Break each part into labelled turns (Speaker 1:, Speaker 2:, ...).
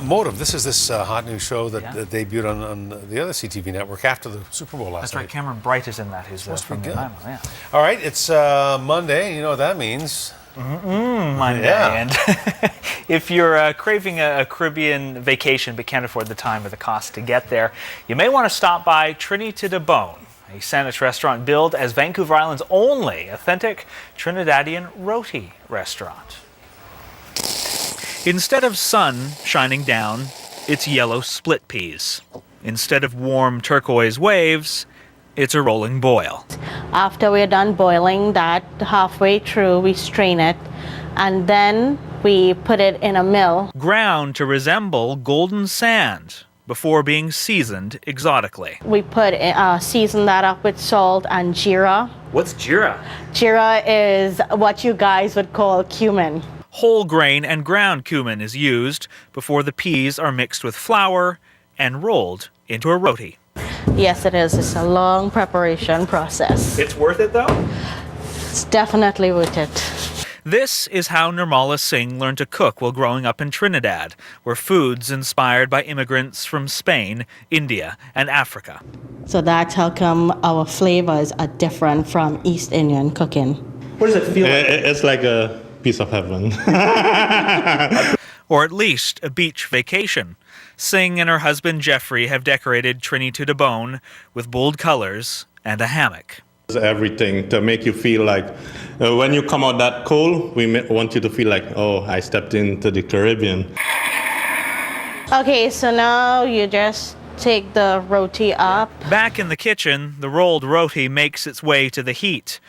Speaker 1: Motive, this is this hot new show that debuted on the other CTV network after the Super Bowl last night.
Speaker 2: That's right, Cameron Bright is in that, who's
Speaker 1: from
Speaker 2: the Bible, yeah.
Speaker 1: All right, it's Monday, you know what that means.
Speaker 2: Monday.
Speaker 1: Yeah.
Speaker 2: And if you're craving a Caribbean vacation but can't afford the time or the cost to get there, you may want to stop by Trinity to Bone, a Saanich restaurant billed as Vancouver Island's only authentic Trinidadian roti restaurant. Instead of sun shining down, it's yellow split peas. Instead of warm turquoise waves, it's a rolling boil.
Speaker 3: After we're done boiling that, halfway through we strain it and then we put it in a mill.
Speaker 2: Ground to resemble golden sand before being seasoned exotically.
Speaker 3: We season that up with salt and jeera.
Speaker 2: What's jeera?
Speaker 3: Jeera is what you guys would call cumin.
Speaker 2: Whole grain and ground cumin is used before the peas are mixed with flour and rolled into a roti.
Speaker 3: Yes, it is. It's a long preparation process.
Speaker 2: It's worth it, though?
Speaker 3: It's definitely worth it.
Speaker 2: This is how Nirmala Singh learned to cook while growing up in Trinidad, where food's inspired by immigrants from Spain, India, and Africa.
Speaker 3: So that's how come our flavors are different from East Indian cooking.
Speaker 2: What does it feel like?
Speaker 4: It's like a piece of heaven.
Speaker 2: Or at least a beach vacation. Singh and her husband Jeffrey have decorated Trinity to Bone with bold colors and a hammock.
Speaker 4: Everything to make you feel like when you come out that cold, we want you to feel like, oh, I stepped into the Caribbean.
Speaker 3: Okay, so now you just take the roti up.
Speaker 2: Back in the kitchen, the rolled roti makes its way to the heat.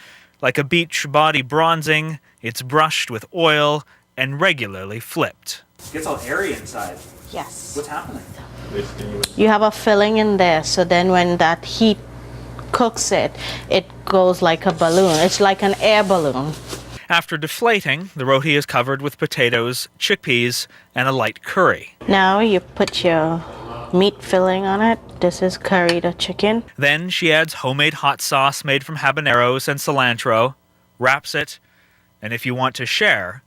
Speaker 2: Like a beach body bronzing, it's brushed with oil and regularly flipped. It gets all airy inside.
Speaker 3: Yes.
Speaker 2: What's happening?
Speaker 3: You have a filling in there, so then when that heat cooks it, it goes like a balloon. It's like an air balloon.
Speaker 2: After deflating, the roti is covered with potatoes, chickpeas, and a light curry.
Speaker 3: Now you put your meat filling on it. This is curried chicken.
Speaker 2: Then she adds homemade hot sauce made from habaneros and cilantro, wraps it, and if you want to share,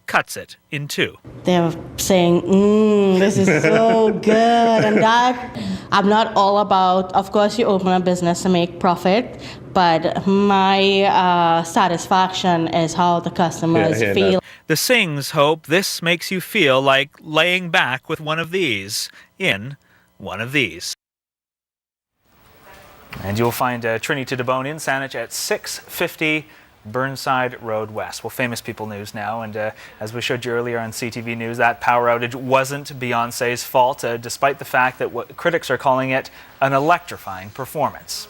Speaker 2: cuts it in two.
Speaker 3: They're saying, this is so good. And that, I'm not all about, of course you open a business to make profit, but my satisfaction is how the customers feel.
Speaker 2: The Singhs hope this makes you feel like laying back with one of these in one of these. And you'll find Trinity to Bone in Saanich at 650 Burnside Road West. Well, famous people news now, and as we showed you earlier on CTV News, that power outage wasn't Beyonce's fault, despite the fact that what critics are calling it an electrifying performance.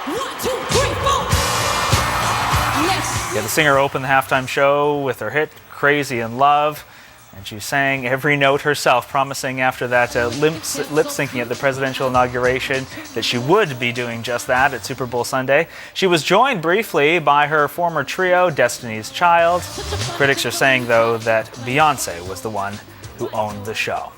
Speaker 5: 1, 2, 3, 4. Yes.
Speaker 2: Yeah, the singer opened the halftime show with her hit Crazy in Love, and she sang every note herself, promising after that lip syncing at the presidential inauguration that she would be doing just that at Super Bowl Sunday. She was joined briefly by her former trio, Destiny's Child. Critics are saying, though, that Beyonce was the one who owned the show.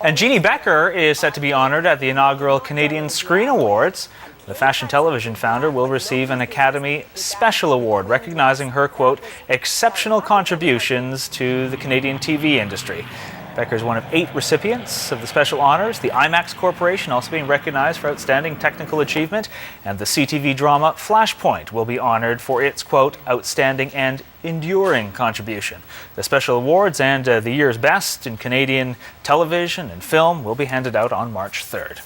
Speaker 2: And Jeannie Becker is set to be honored at the inaugural Canadian Screen Awards. The fashion television founder will receive an Academy Special Award recognizing her, quote, exceptional contributions to the Canadian TV industry. Becker is one of 8 recipients of the special honors, the IMAX Corporation also being recognized for outstanding technical achievement, and the CTV drama Flashpoint will be honored for its, quote, outstanding and enduring contribution. The special awards and the year's best in Canadian television and film will be handed out on March 3rd.